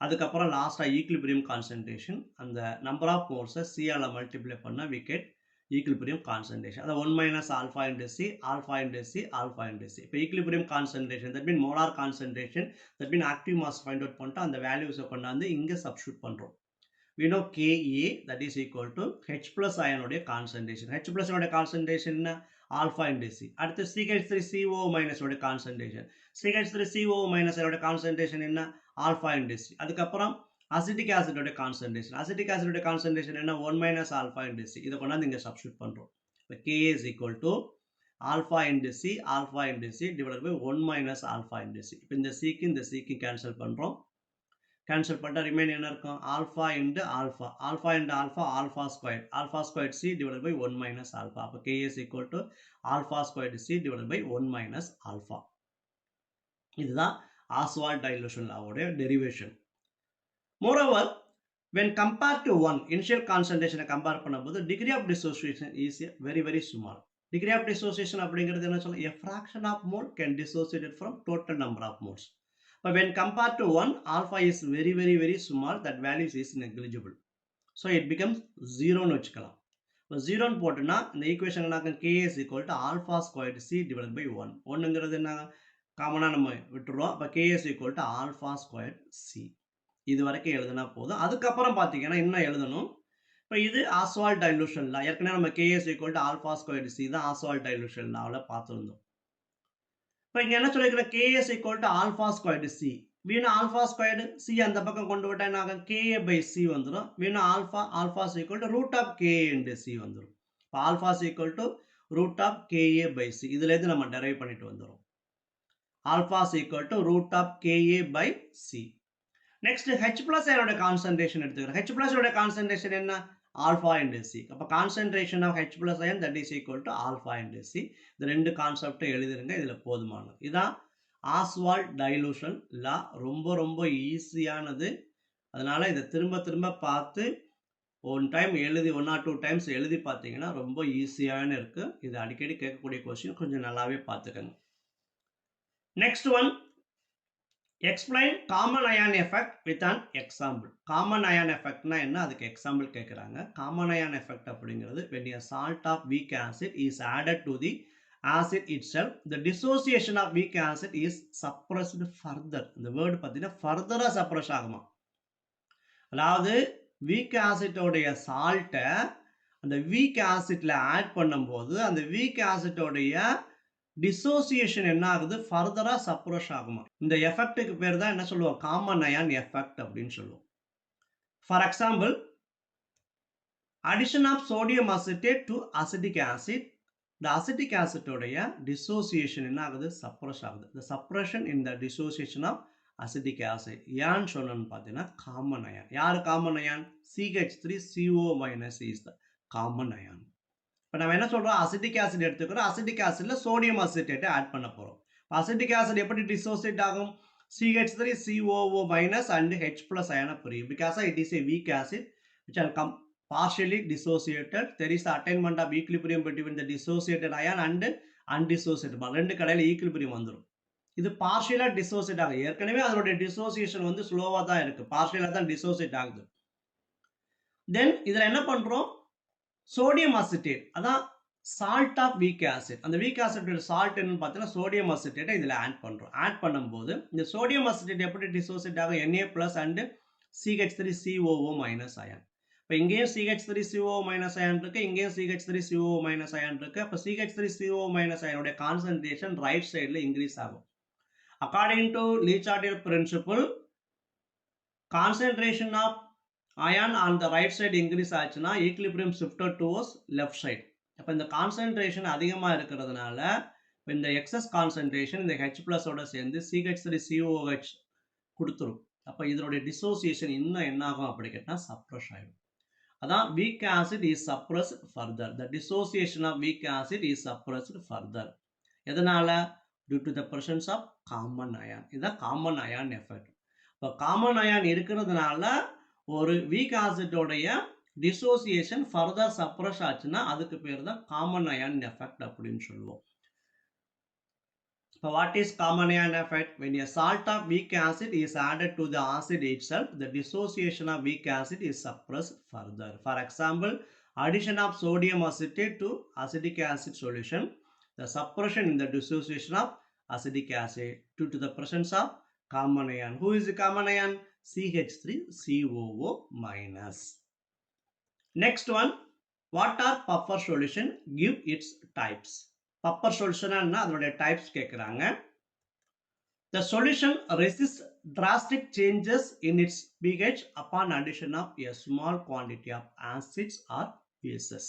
அதுக்கப்புறம் லாஸ்ட்டாக ஈக்குலிபிரியம் கான்சன்ட்ரேஷன், அந்த நம்பர் ஆஃப் மோல்ஸை சியால் மல்டிப்ளை பண்ணால் வி கெட் ஈக்குலிபிரியம் கான்சன்ட்ரேஷன். அதை 1 minus alpha into C, alpha into C, alpha into C. இப்போ equilibrium concentration that mean molar concentration that mean active mass find out பண்ணிட்டு அந்த வேல்யூஸை கொண்டாந்து இங்கே சப்ஸ்டியூட் பண்ணுறோம். we know Ka that is equal to H plus ion concentration. H plus ion concentration alpha into C. அடுத்து CH3CO minus concentration. CH3CO minus concentration என்ன, alpha into C. அதுக்கப்புறம் acetic acid concentration. Acetic acid concentration என்ன, 1 minus alpha into C. இதை கொண்டாந்து இங்கே சப்ஸ்டியூட் பண்ணுறோம். இப்போ Ka is equal to alpha into C, alpha into C divided by 1 minus alpha into C. இப்போ இந்த Cக்கு இந்த Cக்கு கேன்சல் பண்ணுறோம். கேன்சல் பண்ணிட்டா ரிமைன் என்ன இருக்கும், alpha into alpha, alpha into alpha, alpha square, alpha square C divide by 1 minus alpha. அப்போ K is equal to alpha square C divide by 1 minus alpha. இதுதான் ஆஸ்வால்ட் டைலூஷன் லாவோட டெரிவேஷன். Moreover when compared to 1 initial concentration compare பண்ணும்போது degree of dissociation is very very small. degree of dissociation அப்படிங்கிறது என்ன சொல்ல, a fraction of mole can dissociate from total number of moles. But when compared to 1, alpha is very very very small, that value is negligible. So it becomes 0 னு வச்சுக்கலாம். இப்போ 0 னு போட்டுனா இந்த ஈக்குவேஷன் என்ன, K is equal to alpha squared C divided by 1. 1ங்கிறது என்ன, காமனாக நம்ம விட்டுருவோம். அப்போ K is equal to alpha squared C. இது வரைக்கும் எழுதுனா போதும். அதுக்கப்புறம் பார்த்தீங்கன்னா இன்னும் எழுதணும். இப்போ இது ஆஸ்வால்ட் டைலூஷன் லா. ஏற்கனவே நம்ம K is equal to alpha squared C தான் ஆஸ்வால்ட் டைலூஷன் லாவில் பார்த்துருந்தோம். இப்போ இங்கே என்ன சொல்லியிருக்கிறேன், K is equal to alpha squared C. Veena alpha squared C அந்த பக்கம் கொண்டு விட்டா என்ன ஆகும், KA by C வந்துடும். வீணா alpha is equal to root of KA into C வந்துடும். இப்போ alpha is equal to root of KA by C. இதுலேருந்து நம்ம டெரைவ் பண்ணிட்டு வந்துடும். Alpha is equal to root of KA by C. Next H plus ion concentration எடுத்துக்கிறேன். H plus ion கான்சன்ட்ரேஷன் என்ன, alpha into C. அப்போ concentration of H plus ion that is equal to alpha into C. இந்த ரெண்டு கான்செப்டை எழுதிருங்க, இதில் போதுமானது. இதான் ஆஸ்வால்ட் டைலூஷன் லா. ரொம்ப ரொம்ப ஈஸியானது. அதனால இதை திரும்ப திரும்ப பார்த்து ஒன் டைம் எழுதி 1 or 2 டைம்ஸ் எழுதி பார்த்தீங்கன்னா ரொம்ப ஈஸியான இருக்கு. இது அடிக்கடி கேட்கக்கூடிய கொஸ்டின், கொஞ்சம் நல்லாவே பார்த்துக்கங்க. Next one, explain common ion effect with an example. Common ion எஃபெக்ட்னா என்ன, அதுக்கு எக்ஸாம்பிள் கேட்குறாங்க. காமன் அயான் எஃபெக்ட் அப்படிங்கிறது when a salt of weak acid is added to the acid itself, the dissociation of weak acid is suppressed further. இந்த வேர்டு பார்த்தீங்கன்னா ஃபர்தராக சப்ரஸ் ஆகுமா. அதாவது வீக் ஆசிட்டோடைய சால்ட்டை அந்த வீக் ஆசிட்ல ஆட் பண்ணும்போது அந்த வீக் ஆசிட்டோடைய டிசோசியேஷன் என்ன ஆகுது, ஃபர்தரா சப்ரஸ் ஆகுமா. இந்த எஃபெக்ட்டுக்கு பேர் தான் என்ன சொல்லுவோம், காமன் அயான் எஃபெக்ட் அப்படின்னு சொல்லுவோம். For example, addition of sodium acetate to acidic acid, the acidic acid உடைய dissociation என்ன ஆகுது, suppress ஆகுது. The suppression in the dissociation of acidic acid ஏன் சொன்னோம்னு பார்த்தீங்கன்னா காமன் அயான். யார் common ion? CH3CO- is the common ion. இப்போ நம்ம என்ன சொல்றோம், அசிட்டிக் ஆசிட் எடுத்துக்கிறோம். அசிட்டிக் ஆசிட்ல சோடியம் அசிட்டேட்டை ஆட் பண்ண போறோம். அசிட்டிக் ஆசிட் எப்படி டிசோசியேட் ஆகும்? CH3COO- and H+ அயனை புரியும். Because it is a weak acid which will come partially dissociated. There is the attainment of equilibrium between the dissociated ion and undissociated. ரெண்டு கடையில் ஈக்குலிபிரியம் வந்துடும். இது பார்ஷியலா டிசோசியேட் ஆகும். ஏற்கனவே அதனுடைய டிசோசியேஷன் வந்து ஸ்லோவா தான் இருக்கு. பார்ஷியலா தான் டிசோசியேட் ஆகுது. தென் இதுல என்ன பண்றோம், சோடியம் அசிட்டேட், அதான் சால்ட் ஆஃப் வீக் ஆசிட். அந்த வீக் ஆசிட்டோட சால்ட் என்னன்னு பார்த்தீங்கன்னா சோடியம் அசிட்டேட்டை இதில் ஆட் பண்ணுறோம். ஆட் பண்ணும்போது இந்த சோடியம் அசிட்டேட் எப்படி டிசோசியேட் ஆகும்? Na+ and CH3COO- ion. இப்போ இங்கேயும் CH3COO- அயான் இருக்கு, இங்கேயும் CH3COO- அயான் இருக்கு. அப்போ CH3COO- அயனுடைய கான்சன்ட்ரேஷன் ரைட் சைடில் இன்க்ரீஸ் ஆகும். According to Le Chatelier principle, concentration of ion on the right side increase ஆச்சுன்னா equilibrium shifted towards left side. அப்போ இந்த கான்சன்ட்ரேஷன் அதிகமாக இருக்கிறதுனால இந்த எக்ஸஸ் கான்சன்ட்ரேஷன் இந்த H+ ஓட சேர்ந்து CH3COOH கொடுத்துரும். அப்போ இதனுடைய டிசோசியேஷன் இன்னும் என்ன ஆகும் அப்படி கேட்டால் சப்ரஸ் ஆகிடும். அதான் weak acid is suppressed further. The dissociation of weak acid is suppressed further. எதனால? Due to the presence of common ion. இதுதான் common ion effect. இப்போ common ion இருக்கிறதுனால ஒரு வீக் ஆசிட்டோடைய டிசோசியேஷன் ஃபர்தர் சப்ரஸ் ஆச்சுன்னா அதுக்கு பேர் தான் காமன் அயான் எஃபெக்ட் அப்படின்னு சொல்லுவோம். இப்போ what is common ion effect? when a salt of weak acid is added to the acid itself, the dissociation of weak acid is suppressed further. For example, addition of sodium acetate to acidic acid solution, the suppression in the dissociation of acidic acid due to the presence of common ion. Who is the common ion? CH3COO-. Next one, what are puffer solution? Give its types. Puffer solution அதனுடைய types கேட்குறாங்க. The solution resists drastic changes in its pH upon addition of a small quantity of acids or bases.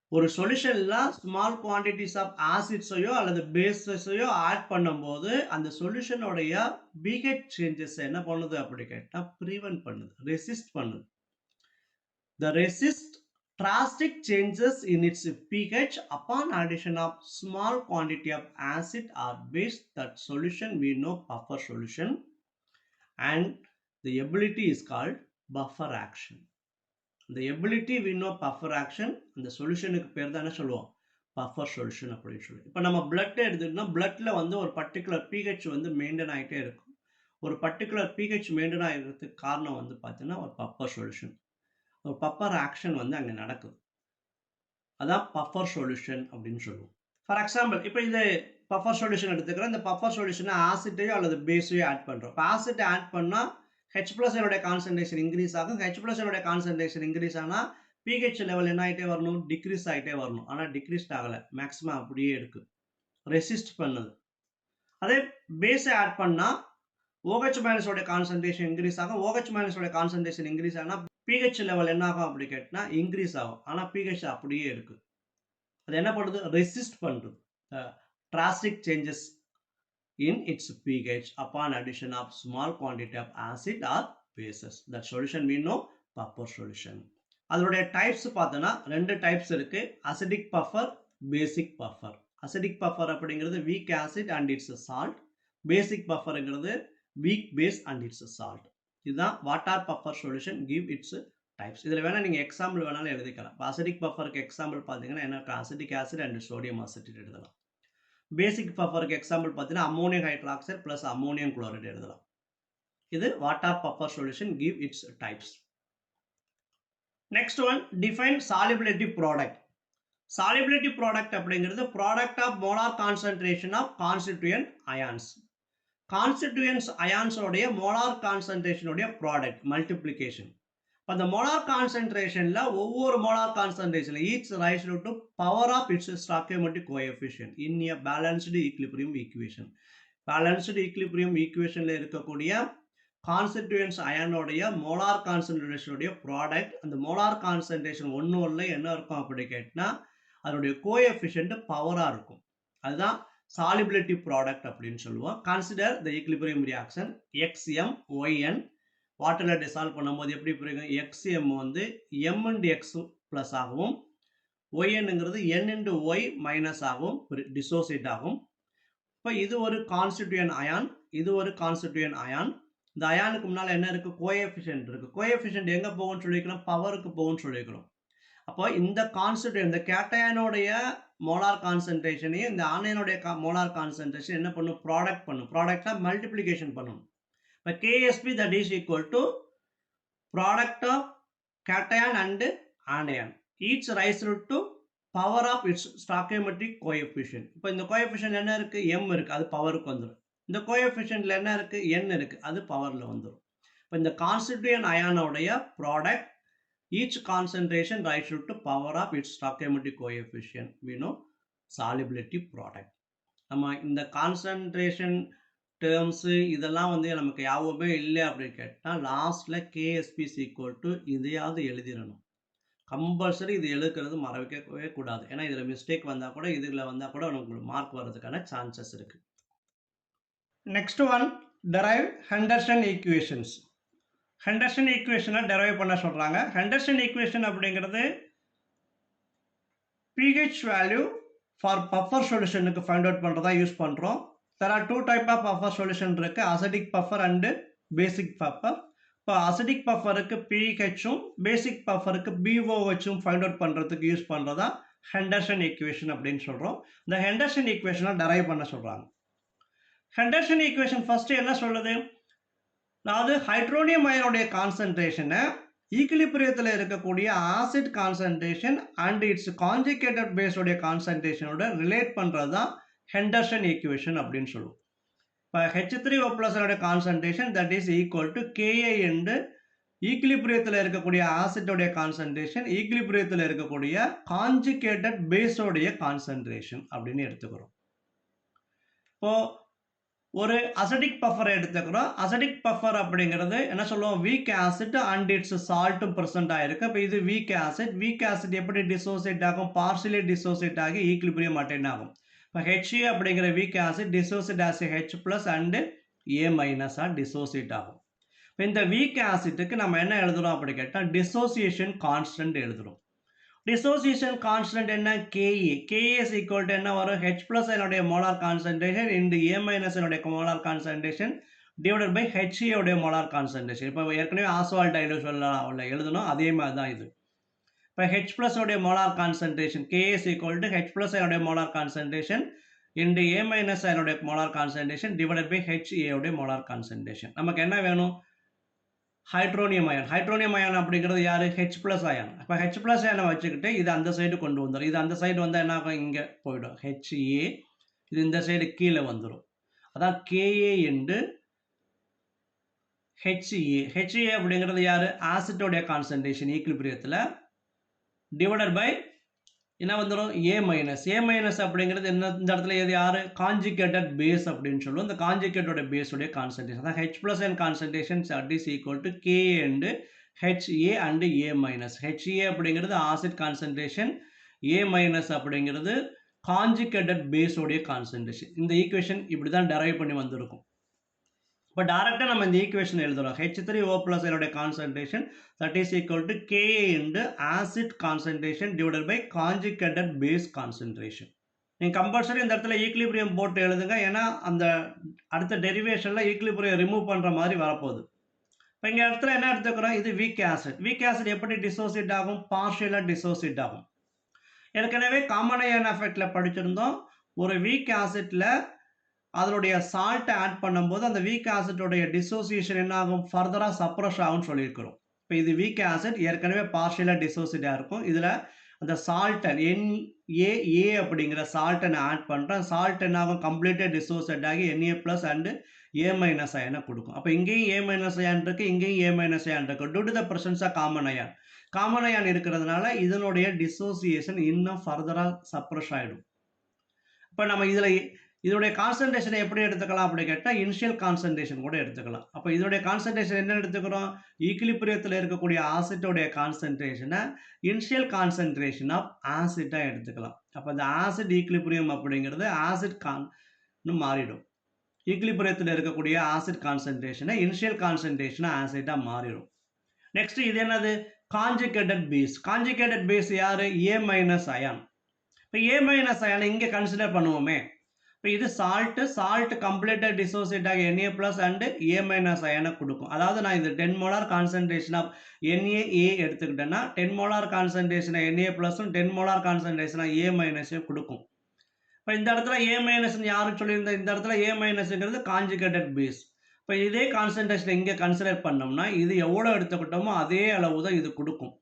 ஒரு சொல்யூஷன்ல ஸ்மால் குவான்டிட்டிஸ் ஆஃப் ஆசிட்ஸையோ அல்லது பேஸஸையோ ஆட் பண்ணும்போது அந்த சொல்யூஷனுடைய பிஹெச் சேஞ்சஸ் என்ன பண்ணுது அப்படி கேட்டால் ப்ரிவென்ட் பண்ணுது, ரெசிஸ்ட் பண்ணுது. The resist drastic changes in its pH upon addition of small quantity of acid or base. That solution we know buffer solution, and the ability is called buffer action. The ability we know buffer action, அந்த சொல்யூஷனுக்கு பேர் தான் என்ன சொல்லுவோம், பஃபர் சொல்யூஷன் அப்படின்னு சொல்லுவோம். இப்போ நம்ம பிளட் எடுத்துக்கிட்டோம்னா பிளட்ல வந்து ஒரு பர்டிகுலர் பிஹெச் வந்து மெயின்டைன் ஆகிட்டே இருக்கும். ஒரு பர்டிகுலர் பிஹெச் மெயின்டைன் ஆகிறதுக்கு காரணம் வந்து பார்த்தீங்கன்னா ஒரு பஃபர் சொல்யூஷன், ஒரு பஃபர் ஆக்ஷன் வந்து அங்கே நடக்குது. அதான் பஃபர் சொல்யூஷன் அப்படின்னு சொல்லுவோம். ஃபார் எக்ஸாம்பிள், இப்போ இது பஃபர் சொல்யூஷன் எடுத்துக்கிறோம். இந்த பஃபர் சொல்யூஷனை ஆசிட்டையோ அல்லது பேஸையோ ஆட் பண்ணுறோம். இப்போ ஆசிட்டை ஆட் பண்ணால் H+ கான்சன்ட்ரேஷன் இன்க்ரீஸ் ஆகும். H+ கான்சன்ட்ரேஷன் இன்க்ரீஸ் ஆனால் pH லெவல் என்ன ஆகிட்டே வரணும், டிக்ரீஸ் ஆகிட்டே வரணும். ஆனால் டிக்ரீஸ்ட் ஆகலை, மேக்ஸிமம் அப்படியே இருக்கு, ரெசிஸ்ட் பண்ணுது. அதே பேஸை ஆட் பண்ணால் OH- கான்சன்ட்ரேஷன் இன்க்ரீஸ் ஆகும். OH- கான்சன்ட்ரேஷன் இன்க்ரீஸ் ஆனால் pH லெவல் என்ன ஆகும் அப்படி கேட்டால் இன்க்ரீஸ் ஆகும். ஆனால் pH அப்படியே இருக்கு. அது என்ன பண்ணுது, ரெசிஸ்ட் பண்ணுது drastic changes in its pH upon addition of small quantity of acid or bases. That solution we know buffer solution. அதனுடைய டைப்ஸ் பார்த்தோன்னா ரெண்டு டைப்ஸ் இருக்கு, acidic buffer, basic buffer. Acidic buffer அப்படிங்கிறது weak acid and its salt. Basic பஃபர்ங்கிறது weak base and its salt. இதுதான் what are buffer solution, give its types. இதில் வேணால் நீங்கள் எக்ஸாம்பிள் வேணாலும் எழுதிக்கலாம். இப்போ அசிடிக் பஃபருக்கு எக்ஸாம்பிள் பார்த்தீங்கன்னா என்ன, acetic acid and sodium acetate எழுதலாம். பேசிக் பஃபருக்கு எக்ஸாம்பிள் பார்த்தீங்கன்னா ammonium hydroxide plus ammonium chloride எழுதலாம். இது what are buffer solution, give its types. Next one, define solubility product. Solubility product அப்படிங்கிறது product of molar concentration of constituent ions. Constituents அயான்ஸோடைய மோலார் கான்சன்ட்ரேஷனுடைய ப்ராடக்ட் மல்டிப்ளிகேஷன். அந்த மோலார் கான்சன்ட்ரேஷன்ல ஒவ்வொரு molar concentration each raise to power of its stoichiometric coefficient in a balanced equilibrium equation. Balanced equilibrium ஈக்குவேஷன்ல இருக்கக்கூடிய கான்ஸ்டிட்யூயன்ட்ஸ் அயனோடைய மோலார் கான்சன்ட்ரேஷனுடைய ப்ராடக்ட், அந்த மோலார் கான்சன்ட்ரேஷன் ஒன்று என்ன இருக்கும் அப்படி கேட்டினா அதனுடைய கோஎஃபிஷியன்ட் பவராக இருக்கும். அதுதான் சாலிபிலிட்டி ப்ராடக்ட் அப்படின்னு சொல்லுவோம். Consider the equilibrium reaction XM YN வாட்டரில் டிசால்வ் பண்ணும்போது எப்படி புரியும்? XM வந்து M into X ப்ளஸ் ஆகவும் YNங்கிறது N into Y மைனஸ் ஆகவும் டிசோசியேட் ஆகும். இப்போ இது ஒரு கான்ஸ்டிட்யூயன்ட் அயான், இது ஒரு கான்ஸ்டிட்யூயன்ட் அயான். இந்த அயானுக்கு முன்னால் என்ன இருக்குது? கோஎஃபிஷியன்ட் இருக்குது. கோஎஃபிஷியன்ட் எங்கே போகும்னு சொல்லிக்கிறோம்? பவருக்கு போகும்னு சொல்லிக்கிறோம். அப்போ இந்த கான்ஸ்டிட்யூயன்ட் இந்த கேட்டயானோடைய மோலார் கான்சன்ட்ரேஷனையும் இந்த ஆனையனுடைய மோலார் கான்சன்ட்ரேஷன் என்ன பண்ணும்? ப்ராடக்ட் பண்ணும். ப்ராடக்டா மல்டிப்ளிகேஷன் பண்ணும். இப்போ KSP that is equal to product of cation and anion. Each raised to power of its stoichiometric coefficient. இப்போ இந்த கோஎஃபிஷியன்ட் என்ன இருக்கு? M இருக்கு, அது பவருக்கு வந்துடும். இந்த கோஎஃபிஷியன்ட்ல என்ன இருக்கு? N இருக்கு, அது பவர்ல வந்துடும். இப்போ இந்த கான்ஸ்டிட்யூயன்ட் அயானோடைய product each concentration raised to power of its stoichiometric coefficient. We know solubility product. நம்ம இந்த கான்சன்ட்ரேஷன் டேர்ம்ஸ் இதெல்லாம் வந்து நமக்கு யாவுமே இல்லை அப்படின்னு கேட்டால் லாஸ்ட்ல KSP is equal to இதையாவது எழுதிடணும். கம்பல்சரி இது எழுதுறது மறக்கவே கூடாது. ஏன்னா இதில் மிஸ்டேக் வந்தால் கூட இதில் வந்தால் கூட உங்களுக்கு மார்க் வர்றதுக்கான சான்சஸ் இருக்கு. Next one, derive Henderson equations. Henderson ஈக்குவேஷனை டெரைவ் பண்ண சொல்கிறாங்க. ஹெண்டர்சன் ஈக்குவேஷன் அப்படிங்கிறது pH வேல்யூ ஃபார் பஃபர் சொல்யூஷனுக்கு ஃபைண்ட் அவுட் பண்ணுறதா யூஸ் பண்ணுறோம். There are two type of buffer solution இருக்கு, acidic buffer and basic buffer. இப்போ acidic bufferக்கு pHம் basic bufferக்கு BOHம் find out பண்றதுக்கு யூஸ் பண்றதா ஹெண்டர்சன் ஈக்குவேஷன் அப்படின்னு சொல்றோம். இந்த ஹெண்டர்சன் ஈக்குவேஷனை டெரைவ் பண்ண சொல்றாங்க. ஹெண்டர்சன் ஈக்குவேஷன் ஃபர்ஸ்ட் என்ன சொல்லுது? அதாவது ஹைட்ரோனியம் அயனுடைய கான்சன்ட்ரேஷனை ஈக்குலிபிரியத்தில் இருக்கக்கூடிய acid concentration and its conjugated பேஸோடைய கான்சன்ட்ரேஷனோட ரிலேட் பண்றது தான் ஹெண்டர்சன் ஈக்குவேஷன் அப்படின்னு சொல்லுவோம். இப்போ H3O+ concentration that is equal to Ka என்று ஈக்குலிபிரியத்தில் இருக்கக்கூடிய ஆசிட்டோடைய கான்சன்ட்ரேஷன் ஈக்குலிபிரியத்தில் இருக்கக்கூடிய கான்ஜுகேட்டட் பேஸோடைய கான்சன்ட்ரேஷன் அப்படின்னு எடுத்துக்கிறோம். இப்போ ஒரு அசிடிக் பஃபரை எடுத்துக்கிறோம். அசிடிக் பஃபர் அப்படிங்கிறது என்ன சொல்லுவோம்? வீக் ஆசிட் அண்ட் இட்ஸ் சால்ட்டும் ப்ரெசென்ட் ஆயிருக்கு. இப்போ இது வீக் ஆசிட். வீக் ஆசிட் எப்படி டிசோசியேட் ஆகும்? பார்ஷியலி டிசோசியேட் ஆகி ஈக்குலிபிரியம் அட்டைன் ஆகும். இப்போ HA அப்படிங்கிற weak acid dissociate as H+ and A- dissociate ஆகும். இப்போ இந்த வீக் ஆசிட்டுக்கு நம்ம என்ன எழுதுறோம் அப்படி கேட்டால் டிசோசியேஷன் கான்ஸ்டன்ட் எழுதுறோம். டிசோசியேஷன் கான்ஸ்டன்ட் என்ன? Ka. Ka is equal to என்ன வரும்? H+ என்னுடைய மோலார் கான்சன்ட்ரேஷன் இன்டு A- என்னுடைய molar concentration divided by HA உடைய மோலார் கான்சன்ட்ரேஷன். இப்போ ஏற்கனவே ஆஸ்வால்ட் டைலூஷன்ல எழுதணும், அதே மாதிரி தான் இது. இப்போ H+ உடைய molar concentration Ka is equal to H+ என்னுடைய மோலார் கான்சன்ட்ரேஷன் இன்டு A- என்னுடைய molar concentration divided by HA உடைய மோலார் கான்சன்ட்ரேஷன். நமக்கு என்ன வேணும்? Hydronium iron. ஹைட்ரோனியம் அயன் அப்படிங்கிறது யாரு? H+ ion. இப்போ H+ அயனை வச்சுக்கிட்டு இது அந்த சைடு கொண்டு வந்துடும். இது அந்த சைடு வந்தால் என்ன ஆகும்? இங்கே போயிடும் HA. இது இந்த சைடு கீழே வந்துடும். அதான் Ka இன்டு HA. HA அப்படிங்கிறது யாரு? ஆசிட்டோடைய கான்சன்ட்ரேஷன் ஈக்குலிபிரியத்தில் டிவைடட் பை என்ன வந்துடும்? A-. அப்படிங்கிறது என்ன? இந்த இடத்துல எது யாரு? கான்ஜுகேட்டட் பேஸ் அப்படின்னு சொல்லுவோம். இந்த கான்ஜுகேட்டோட பேஸோடைய கான்சன்ட்ரேஷன் அதான் H+ and concentration that is equal to Ka and HA and A-. HA அப்படிங்கிறது ஆசிட் கான்சன்ட்ரேஷன், A- அப்படிங்கிறது கான்ஜுகேட்டட் பேஸோடைய கான்சன்ட்ரேஷன். இந்த ஈக்குவேஷன் இப்படி தான் டெரைவ் பண்ணி வந்திருக்கும். இப்போ டைரக்டாக நம்ம இந்த ஈக்குவேஷன் எழுதுறோம். H3O+ என்னுடைய concentration that is equal to Ka into acid concentration divided by conjugated base concentration. நீங்கள் கம்பல்சரி இந்த இடத்துல ஈக்குலிபிரியம் போட்டு எழுதுங்க, ஏன்னா அந்த அடுத்த டெரிவேஷனில் ஈக்குலிபிரியம் ரிமூவ் பண்ணுற மாதிரி வரப்போகுது. இப்போ இங்கே இடத்துல என்ன எடுத்துக்கிறோம்? இது வீக் ஆசிட். வீக் ஆசிட் எப்படி டிசோசியேட் ஆகும்? பார்ஷியலாக டிசோசியேட் ஆகும். ஏற்கனவே காமன் அயன் எஃபெக்டில் படிச்சிருந்தோம். ஒரு வீக் ஆசிட்டில் அதனுடைய சால்ட்டை ஆட் பண்ணும்போது அந்த வீக் ஆசிட்டோடைய டிசோசியேஷன் என்ன ஆகும்? ஃபர்தராக சப்ரஸ் ஆகும்னு சொல்லியிருக்கிறோம். இப்போ இது வீக் ஆசிட் ஏற்கனவே பார்ஷியலாக டிசோசியேட்டாக இருக்கும். இதில் அந்த சால்ட்டை NaA அப்படிங்கிற சால்ட்டை நான் ஆட் பண்ணுறேன். சால்ட் என்ன ஆகும்? கம்ப்ளீட்டாக டிசோசியேட் ஆகி Na+ and A minus ion கொடுக்கும். அப்ப இங்கேயும் A minus ion இருக்கு, இங்கேயும் A minus ion இருக்கு. Due to the presence of common ion. Common ion இருக்கிறதுனால இதனுடைய dissociation இன்னும் further suppress ஆயிடும். இப்ப நம்ம இதனுடைய கான்சன்ட்ரேஷனை எப்படி எடுத்துக்கலாம் அப்படி கேட்டா இனிஷியல் கான்சன்ட்ரேஷன் கூட எடுத்துக்கலாம். அப்ப இதனுடைய கான்சன்ட்ரேஷன் என்ன எடுத்துக்கிறோம்? ஈக்விலிபிரியத்தில் இருக்கக்கூடிய ஆசிட்டோடைய கான்சன்ட்ரேஷனை இனிஷியல் கான்சன்ட்ரேஷன் ஆஃப் ஆசிட்டா எடுத்துக்கலாம். அப்ப இந்த ஆசிட் ஈக்விலிபிரியம் அப்படிங்கிறது ஆசிட் மாறிடும். ஈக்விலிபிரியத்தில் இருக்கக்கூடிய ஆசிட் கான்சன்ட்ரேஷனை இனிஷியல் கான்சன்ட்ரேஷன் ஆசிட்டா மாறிடும். நெக்ஸ்ட் இது என்னது? Conjugated base. கான்ஜுகேட்டட் பேஸ் யாரு? A minus ion. இப்போ A மைனஸ் அயானை இங்கே கன்சிடர் பண்ணுவோமே. இப்போ இது சால்ட் கம்ப்ளீட்டாக டிசோசியேட் ஆகி Na plus and A minus அயனை கொடுக்கும். அதாவது நான் இந்த 10 மோலார் கான்சன்ட்ரேஷன் ஆஃப் NaA எடுத்துக்கிட்டேன்னா 10 மோலார் கான்சன்ட்ரேஷன் Na பிளஸும் 10 மோலார் கான்சன்ட்ரேஷன் A மைனஸையும் கொடுக்கும். இப்போ இந்த இடத்துல A மைனஸ் யாரும் சொல்லியிருந்தேன், இந்த இடத்துல A மைனஸ்ங்கிறது கான்ஜுகேட்டட் பேஸ். இப்போ இதே கான்சன்ட்ரேஷன் இங்கே கன்சிடர் பண்ணோம்னா இது எவ்வளோ எடுத்துக்கிட்டோமோ அதே அளவு தான் இது கொடுக்கும்.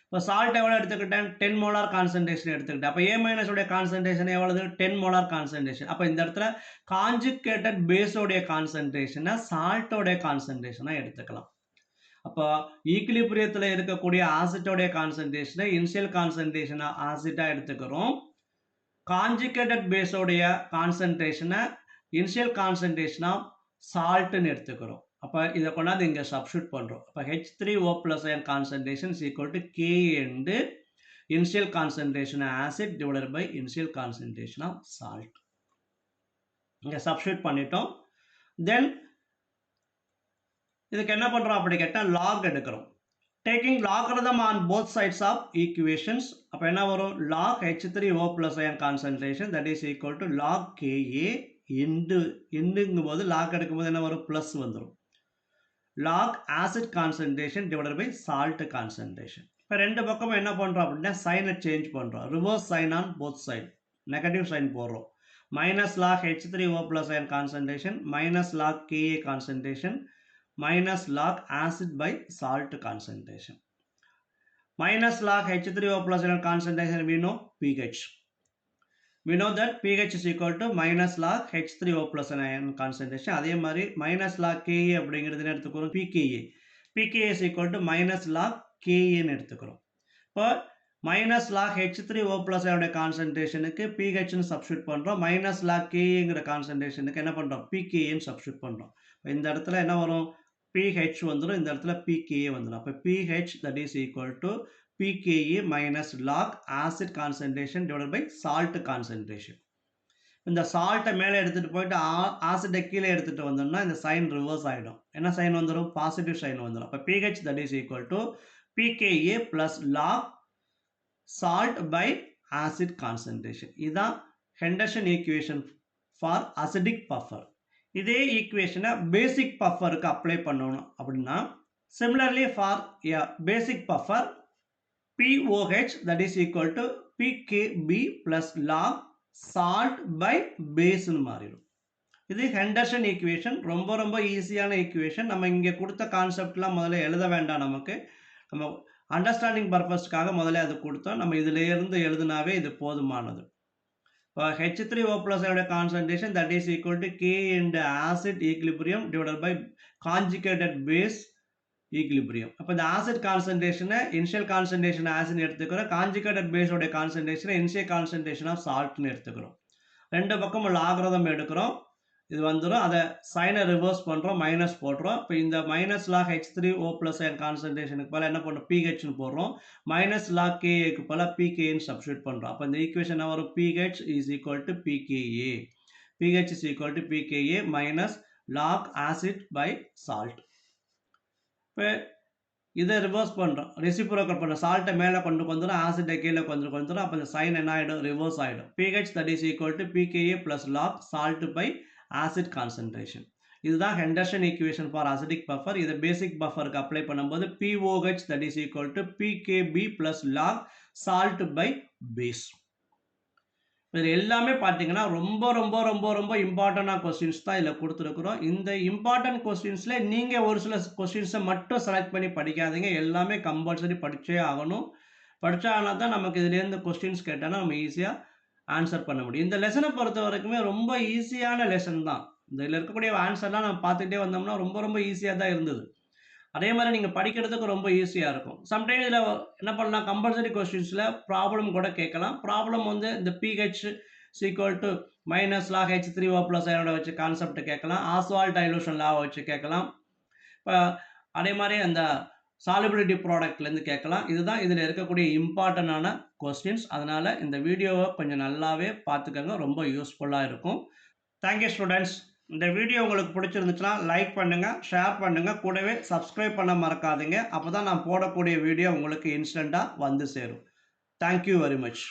இப்போ சால்ட் எவ்வளோ எடுத்துக்கிட்டேன்? 10 மோலார் கான்சன்ட்ரேஷன் எடுத்துக்கிட்டேன். அப்போ A மைனஸ் உடைய கான்சன்ட்ரேஷன் எவ்வளவு? 10 மோலார் கான்சன்ட்ரேஷன். அப்போ இந்த இடத்துல கான்ஜுகேட்டட் பேஸோடைய கான்சன்ட்ரேஷனை சால்ட்டோடைய கான்சன்ட்ரேஷனாக எடுத்துக்கலாம். அப்போ ஈக்விலிபிரியத்தில் இருக்கக்கூடிய ஆசிட்டோடைய கான்சன்ட்ரேஷனை இனிஷியல் கான்சன்ட்ரேஷனை ஆசிட்டாக எடுத்துக்கிறோம். கான்ஜுகேட்டட் பேஸோடைய கான்சன்ட்ரேஷனை இனிஷியல் கான்சன்ட்ரேஷன் ஆஃப் சால்ட்னு எடுத்துக்கிறோம். அப்போ இதை கொண்டாந்து இங்கே சப்ஸ்டியூட் பண்ணுறோம். அப்போ H3O plus ion concentration is equal to K and initial concentration of acid divided by initial concentration of salt. இங்கே சப்ஸ்டியூட் பண்ணிட்டோம். தென் இதுக்கு என்ன பண்ணுறோம் அப்படி கேட்டால் லாக் எடுக்கிறோம். Taking logarithm on both sides of equations. அப்போ என்ன வரும்? log H3O plus ion concentration that is equal to log Ka இண்டுங்கும் போது லாக் எடுக்கும்போது என்ன வரும்? ப்ளஸ் வந்துடும். log acid concentration divided by salt concentration. இப்போ ரெண்டு பக்கமும் என்ன பண்ணுறோம் அப்படின்னா சைனை சேஞ்ச் பண்ணுறோம். Reverse sign on both side. Negative sign போடுறோம். Minus log H3O plus ion concentration minus log Ka concentration minus log acid by salt concentration. Minus log H3O plus ion concentration we know pH. We know that pH is equal to minus log H3O plus ion concentration. அதே மாதிரி minus log Ka அப்படிங்கிறது எடுத்துக்கிறோம் pKa. pKa is equal to minus log Ka எடுத்துக்கிறோம். இப்போ minus log H3O plus ion கான்சன்ட்ரேஷனுக்கு pH னு சப்ஸ்டியூட் பண்ணுறோம். minus log Kaங்கிற கான்சன்ட்ரேஷனுக்கு என்ன பண்ணுறோம்? pKa னு சப்ஸ்டியூட் பண்ணுறோம். இந்த இடத்துல என்ன வரும்? pH வந்துடும், இந்த இடத்துல pKa வந்துடும். அப்போ pH that is equal to pKa minus log acid concentration divided by salt concentration. இந்த சால்ட்டை மேலே எடுத்துகிட்டு போயிட்டு ஆசிட்டை கீழே எடுத்துகிட்டு வந்தோம்னா இந்த சைன் ரிவர்ஸ் ஆகிடும். என்ன சைன் வந்துடும்? பாசிட்டிவ் சைன் வந்துடும். அப்போ pH that is equal to pKa plus log salt by acid concentration. இதுதான் Henderson equation for acidic buffer. இதே ஈக்குவேஷனை பேசிக் பஃபருக்கு அப்ளை பண்ணணும் அப்படின்னா similarly for a basic buffer POH that is equal to PKB plus log salt by base னு மாறிடும். இது ஹெண்டர்சன் ஈக்குவேஷன். ரொம்ப ரொம்ப ஈஸியான ஈக்குவேஷன். நம்ம இங்கே கொடுத்த கான்செப்ட்லாம் முதல்ல எழுத வேண்டாம். நம்ம அண்டர்ஸ்டாண்டிங் பர்பஸ்க்காக முதல்ல அது கொடுத்தோம். நம்ம இதிலிருந்து எழுதினாவே இது போதுமானது. இப்போ H3O plus ion concentration that is equal to K into acid equilibrium divided by conjugated base equilibrium. அப்போ இந்த ஆசிட் கான்சன்ட்ரேஷனை இனிஷியல் கான்சன்ட்ரேஷன் ஆசிட் எடுத்துக்கிறோம். கான்ஜுகேட்டட் பேஸோடைய கான்சன்ட்ரேஷனை இனிஷியல் கான்சன்ட்ரேஷன் ஆஃப் சால்ட்னு எடுத்துக்கிறோம். ரெண்டு பக்கமும் லாகரிதம் எடுக்கிறோம். இது வந்துடும். அதை சைனை ரிவர்ஸ் பண்ணுறோம், மைனஸ் போடுறோம். இப்போ இந்த minus log H3O plus ion கான்சன்ட்ரேஷனுக்கு போல என்ன பண்ணுறோம்? pHன்னு போடுறோம். மைனஸ் லாக் Kaக்கு போல pKன்னு சப்ஸ்டியூட் பண்ணுறோம். அப்போ இந்த ஈக்குவேஷன் வரும் pH is equal to pKa. pH is equal to pKa minus log acid by salt. இப்போ இதை ரிவர்ஸ் பண்ணுறோம், ரெசிப்ரோக்கல் பண்ணுறோம். சால்ட்டை மேலே கொண்டு வந்துடும், ஆசிட்டை கீழே கொண்டு வந்துடும். அப்போ இந்த சைன் என்ன ஆகிடும்? ரிவர்ஸ் ஆகிடும். pH that is equal to pKa plus log salt by acid concentration. இதுதான் Henderson equation for acidic buffer. இதை பேசிக் பஃபருக்கு அப்ளை பண்ணும்போது POH that is equal to PKB plus log salt by base. இது எல்லாமே பார்த்தீங்கன்னா ரொம்ப ரொம்ப ரொம்ப ரொம்ப இம்பார்ட்டண்டான கொஸ்டின்ஸ் தான் இதில் கொடுத்துருக்குறோம். இந்த இம்பார்ட்டன்ட் கொஸ்டின்ஸில் நீங்கள் ஒரு சில கொஸ்டின்ஸை மட்டும் செலக்ட் பண்ணி படிக்காதீங்க. எல்லாமே கம்பல்சரி படித்தே ஆகணும். படித்தாங்கன்னா தான் நமக்கு இதுலேருந்து கொஸ்டின்ஸ் கேட்டால் நம்ம ஈஸியாக ஆன்சர் பண்ண முடியும். இந்த லெசனை பொறுத்த வரைக்குமே ரொம்ப ஈஸியான லெசன் தான். இதில இருக்கக்கூடிய ஆன்ஸர்லாம் நம்ம பார்த்துக்கிட்டே வந்தோம்னா, ரொம்ப ரொம்ப ஈஸியா தான் இருந்தது. அதே மாரி நீங்க படிக்கிறதுக்கு ரொம்ப ஈஸியா இருக்கும். சம்டைம் இதில என்ன பண்ணலாம், கம்பல்சரி கொஸ்டின்ஸ்ல ப்ராப்ளம் கூட கேட்கலாம். ப்ராப்ளம் வந்து இந்த pH is equal to minus log H3O plus அயனோட வச்சு கான்செப்ட் கேட்கலாம். ஆஸ்வால்ட் டைலூஷன் லாவ வச்சு கேட்கலாம். இப்ப அதே மாரி அந்த சாலிபிலிட்டி ப்ராடக்ட்லேருந்து கேட்கலாம். இதுதான் இதில இருக்கக்கூடிய இம்பார்ட்டன்டான கொஸ்டின்ஸ். அதனால இந்த வீடியோவ கொஞ்சம் நல்லாவே பார்த்துக்கங்க. ரொம்ப யூஸ்ஃபுல்லா இருக்கும். Thank you students. இந்த வீடியோ உங்களுக்கு பிடிச்சிருந்துச்சுன்னா லைக் பண்ணுங்க, ஷேர் பண்ணுங்க. கூடவே சப்ஸ்கிரைப் பண்ண மறக்காதீங்க. அப்பதான் நான் போடக்கூடிய வீடியோ உங்களுக்கு இன்ஸ்டன்ட்டா வந்து சேரும். Thank you very much.